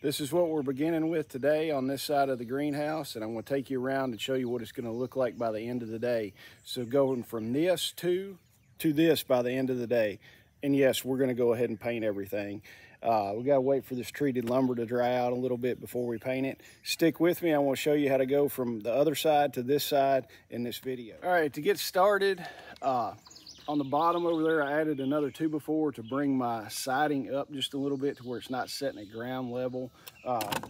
This is what we're beginning with today on this side of the greenhouse, and I'm going to take you around and show you what it's going to look like by the end of the day. So going from this to this by the end of the day. And yes, we're going to go ahead and paint everything. We got to wait for this treated lumber to dry out a little bit before we paint it. Stick with me. I want to show you how to go from the other side to this side in this video. All right, to get started, on the bottom over there, I added another 2x4 to bring my siding up just a little bit to where it's not setting at ground level.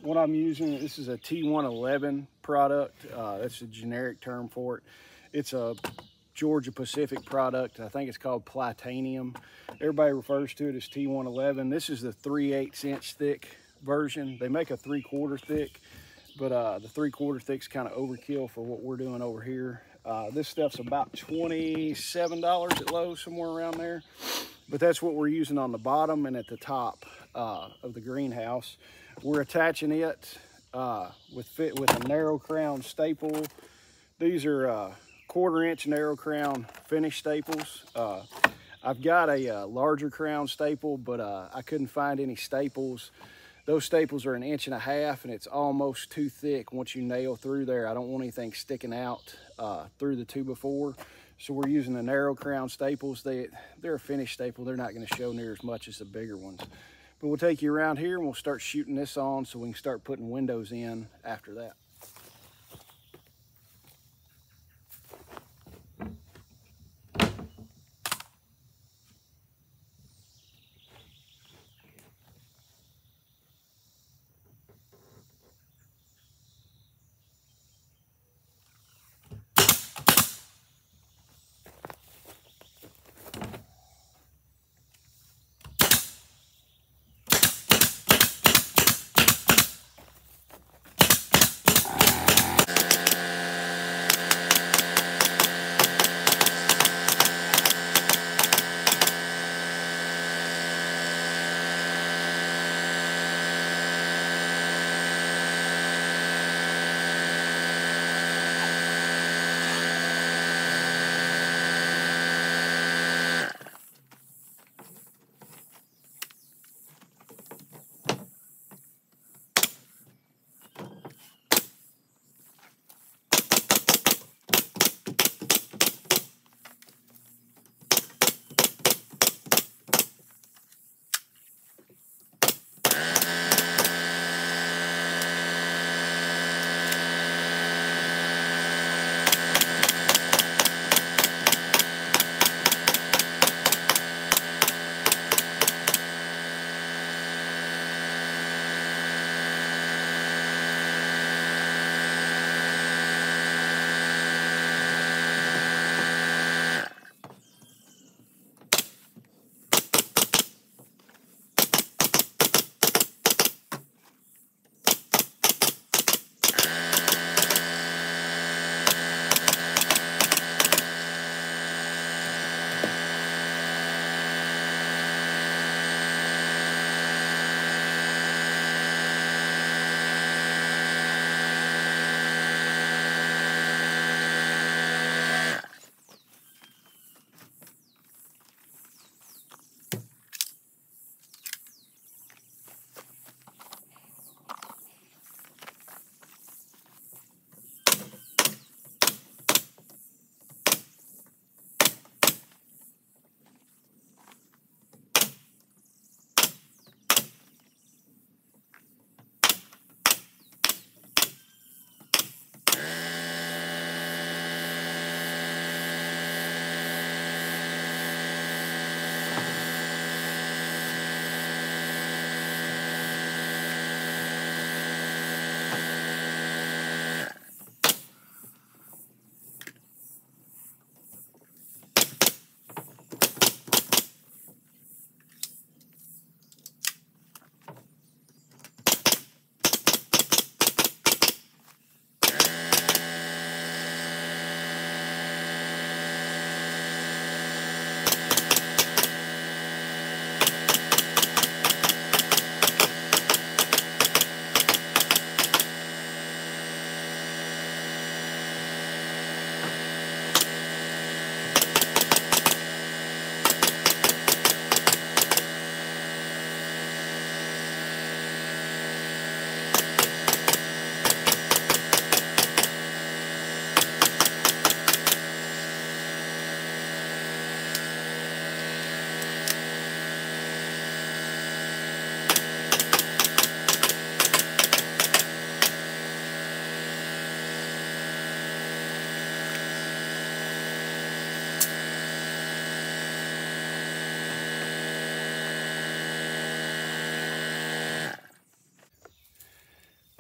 What I'm using, this is a T111 product. That's a generic term for it. It's a Georgia Pacific product. I think it's called Plitanium. Everybody refers to it as T111. This is the 3/8 inch thick version. They make a 3/4 thick, but the 3/4 thick's kind of overkill for what we're doing over here. This stuff's about $27 at Lowe's, somewhere around there. But that's what we're using on the bottom and at the top of the greenhouse. We're attaching it with a narrow crown staple. These are 1/4 inch narrow crown finish staples. I've got a larger crown staple, but I couldn't find any staples. Those staples are 1.5 inches, and it's almost too thick once you nail through there. I don't want anything sticking out through the 2x4. So we're using the narrow crown staples. They're a finished staple. They're not going to show near as much as the bigger ones. But we'll take you around here and we'll start shooting this on so we can start putting windows in after that.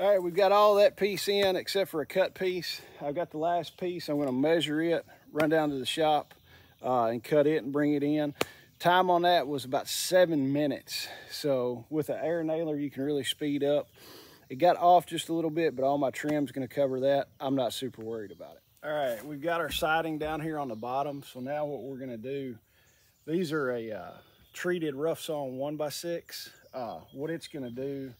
All right, we've got all that piece in except for a cut piece. I've got the last piece. I'm gonna measure it, run down to the shop and cut it and bring it in. Time on that was about 7 minutes. So with an air nailer, you can really speed up. It got off just a little bit, but all my trim's gonna cover that. I'm not super worried about it. All right, we've got our siding down here on the bottom. So now what we're gonna do, these are a treated rough sawn 1x6. What it's gonna do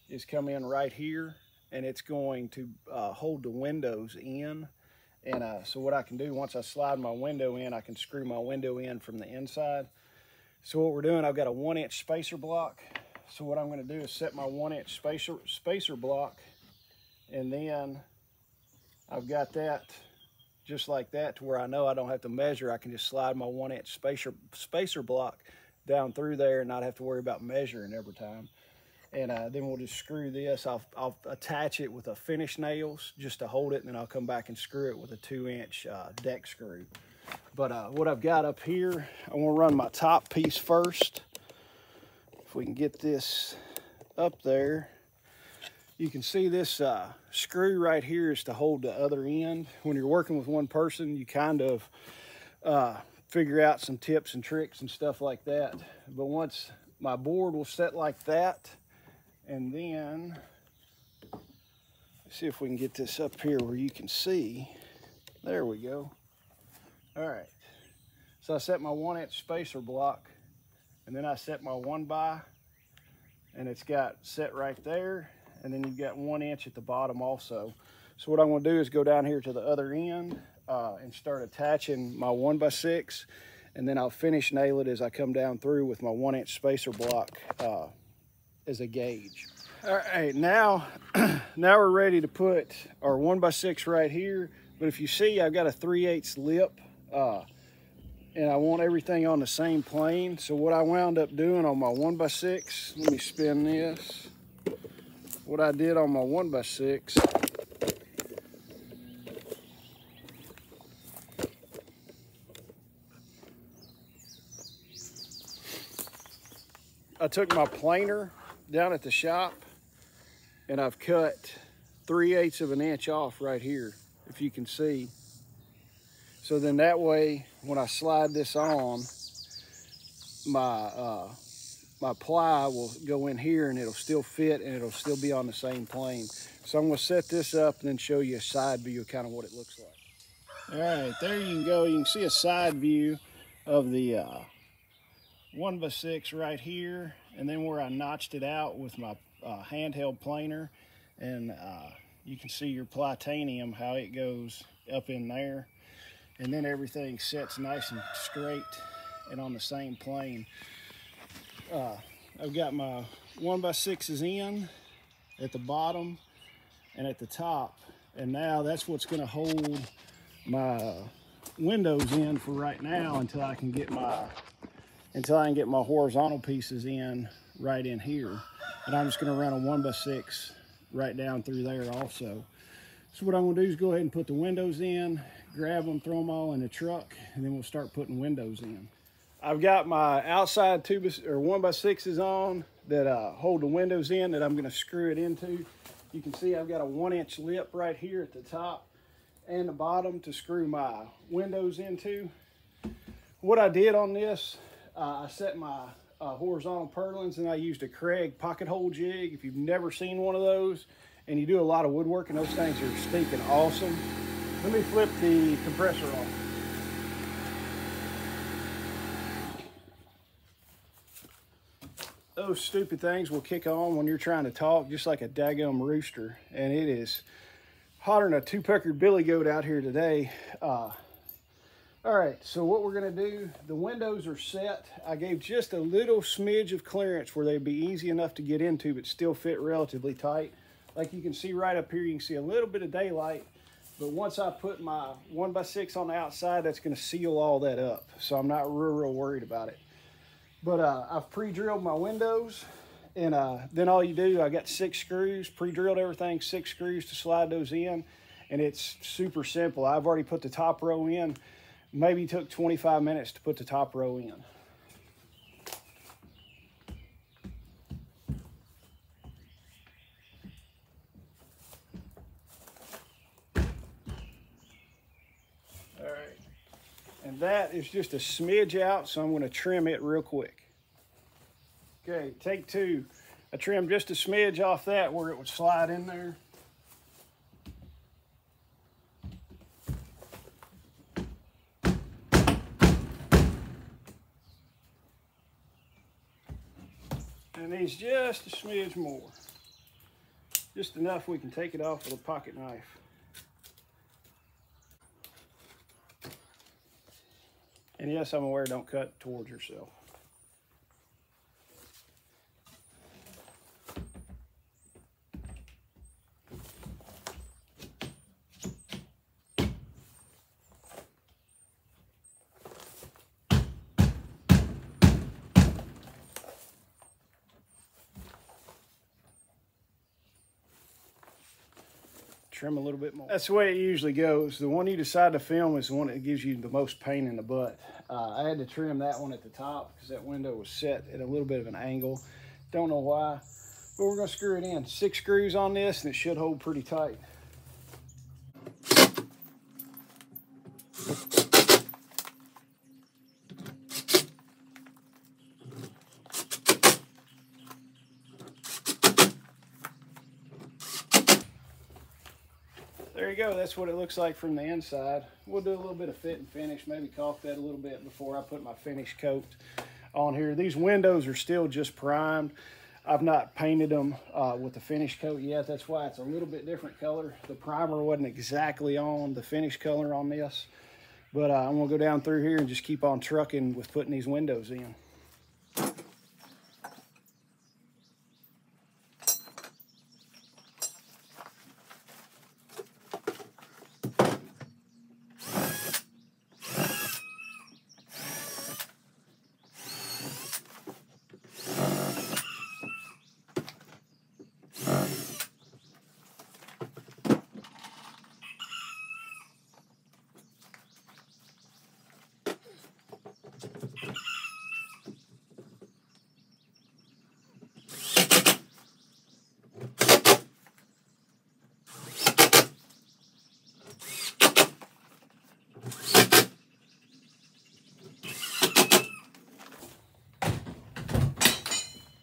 is come in right here, and it's going to hold the windows in. And so what I can do, once I slide my window in, I can screw my window in from the inside. So what we're doing, I've got a 1-inch spacer block. So what I'm gonna do is set my 1-inch spacer block, and then I've got that just like that to where I know I don't have to measure. I can just slide my 1-inch spacer block down through there and not have to worry about measuring every time. And then we'll just screw this. I'll attach it with a finish nails just to hold it, and then I'll come back and screw it with a 2-inch deck screw. But what I've got up here, I want to run my top piece first. If we can get this up there, you can see this screw right here is to hold the other end. When you're working with one person, you kind of figure out some tips and tricks and stuff like that. But once my board will set like that, and then let's see if we can get this up here where you can see. There we go. All right. So I set my 1-inch spacer block, and then I set my 1x, and it's got set right there. And then you've got 1 inch at the bottom also. So what I'm gonna do is go down here to the other end and start attaching my 1x6, and then I'll finish nail it as I come down through with my 1-inch spacer block as a gauge. All right, now we're ready to put our 1x6 right here. But if you see, I've got a 3/8 lip, and I want everything on the same plane. So what I wound up doing on my 1x6, let me spin this. What I did on my 1x6, I took my planer down at the shop, and I've cut 3/8 of an inch off right here, if you can see. So then that way, when I slide this on, my ply will go in here and it'll still fit and it'll still be on the same plane. So I'm gonna set this up and then show you a side view of kind of what it looks like. All right, there you can go. You can see a side view of the 1x6 right here, and then where I notched it out with my handheld planer, and you can see your titanium, how it goes up in there, and then everything sets nice and straight and on the same plane. I've got my 1x6s in at the bottom and at the top, and now that's what's going to hold my windows in for right now until I can get my horizontal pieces in right in here. And I'm just going to run a 1x6 right down through there also. So what I'm going to do is go ahead and put the windows in, grab them, throw them all in the truck, and then we'll start putting windows in. I've got my outside 1x6s on that hold the windows in that I'm going to screw it into. You can see I've got a 1-inch lip right here at the top and the bottom to screw my windows into. What I did on this, I set my horizontal purlins, and I used a Craig pocket hole jig. If you've never seen one of those and you do a lot of woodworking, those things are stinking awesome. Let me flip the compressor off. Those stupid things will kick on when you're trying to talk, just like a daggum rooster. And it is hotter than a two-peckered billy goat out here today. All right, so what we're gonna do, the windows are set. I gave just a little smidge of clearance where they'd be easy enough to get into, but still fit relatively tight. Like you can see right up here, you can see a little bit of daylight, but once I put my 1x6 on the outside, that's gonna seal all that up. So I'm not real worried about it. But I've pre-drilled my windows, and then all you do, I got 6 screws, pre-drilled everything, 6 screws to slide those in, and it's super simple. I've already put the top row in. Maybe took 25 minutes to put the top row in. And that is just a smidge out, so I'm going to trim it real quick. Okay, take two. I trimmed just a smidge off that where it would slide in there. And these just a smidge more. Just enough we can take it off with a pocket knife. And yes, I'm aware, don't cut towards yourself. Trim a little bit more. That's the way it usually goes. The one you decide to film is the one that gives you the most pain in the butt. I had to trim that one at the top because that window was set at a little bit of an angle. Don't know why, but we're gonna screw it in. 6 screws on this and it should hold pretty tight. There you go, that's what it looks like from the inside. We'll do a little bit of fit and finish, maybe caulk that a little bit before I put my finish coat on here. These windows are still just primed. I've not painted them with the finish coat yet. That's why it's a little bit different color. The primer wasn't exactly on the finish color on this, but I'm gonna go down through here and just keep on trucking with putting these windows in.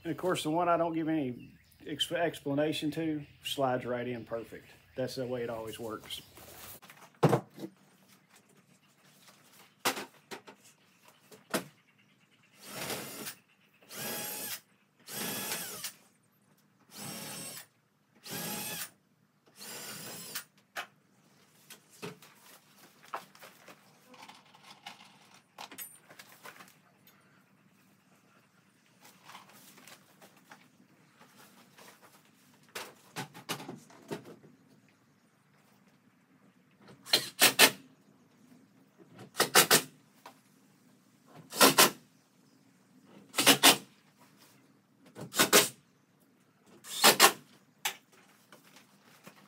And of course, the one I don't give any explanation to slides right in perfect. That's the way it always works.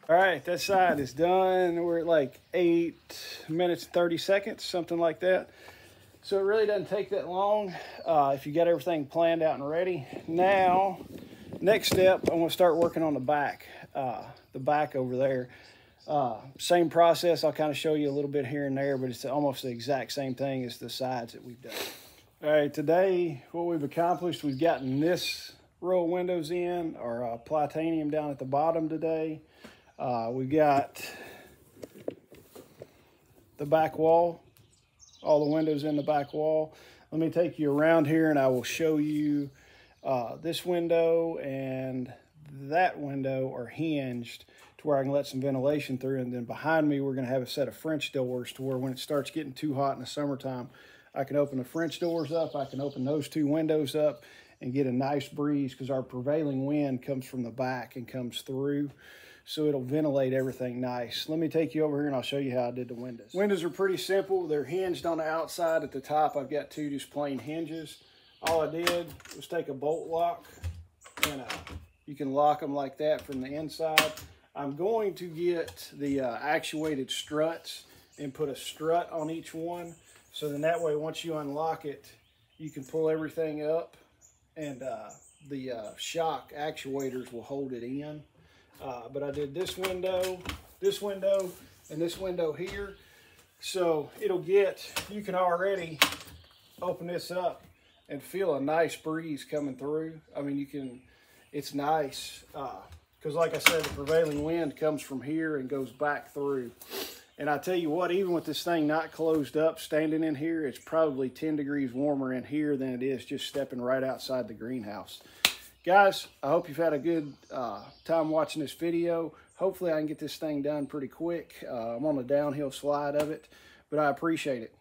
All right, that side is done. We're at like 8 minutes, 30 seconds, something like that. So it really doesn't take that long if you got everything planned out and ready. Now, next step, I'm gonna start working on the back over there. Same process, I'll kind of show you a little bit here and there, but it's almost the exact same thing as the sides that we've done. All right, today, what we've accomplished, we've gotten this row of windows in, our Plitanium down at the bottom today. We got the back wall, all the windows in the back wall. Let me take you around here and I will show you this window and that window are hinged to where I can let some ventilation through. And then behind me, we're gonna have a set of French doors to where when it starts getting too hot in the summertime, I can open the French doors up, I can open those 2 windows up and get a nice breeze because our prevailing wind comes from the back and comes through. So it'll ventilate everything nice. Let me take you over here and I'll show you how I did the windows. Windows are pretty simple. They're hinged on the outside. At the top, I've got 2 just plain hinges. All I did was take a bolt lock and you can lock them like that from the inside. I'm going to get the actuated struts and put a strut on each one. So then that way, once you unlock it, you can pull everything up and the shock actuators will hold it in. But I did this window, and this window here. So you can already open this up and feel a nice breeze coming through. I mean, it's nice because like I said, the prevailing wind comes from here and goes back through. And I tell you what, even with this thing not closed up, standing in here, it's probably 10 degrees warmer in here than it is just stepping right outside the greenhouse. Guys, I hope you've had a good time watching this video. Hopefully I can get this thing done pretty quick. I'm on the downhill slide of it, but I appreciate it.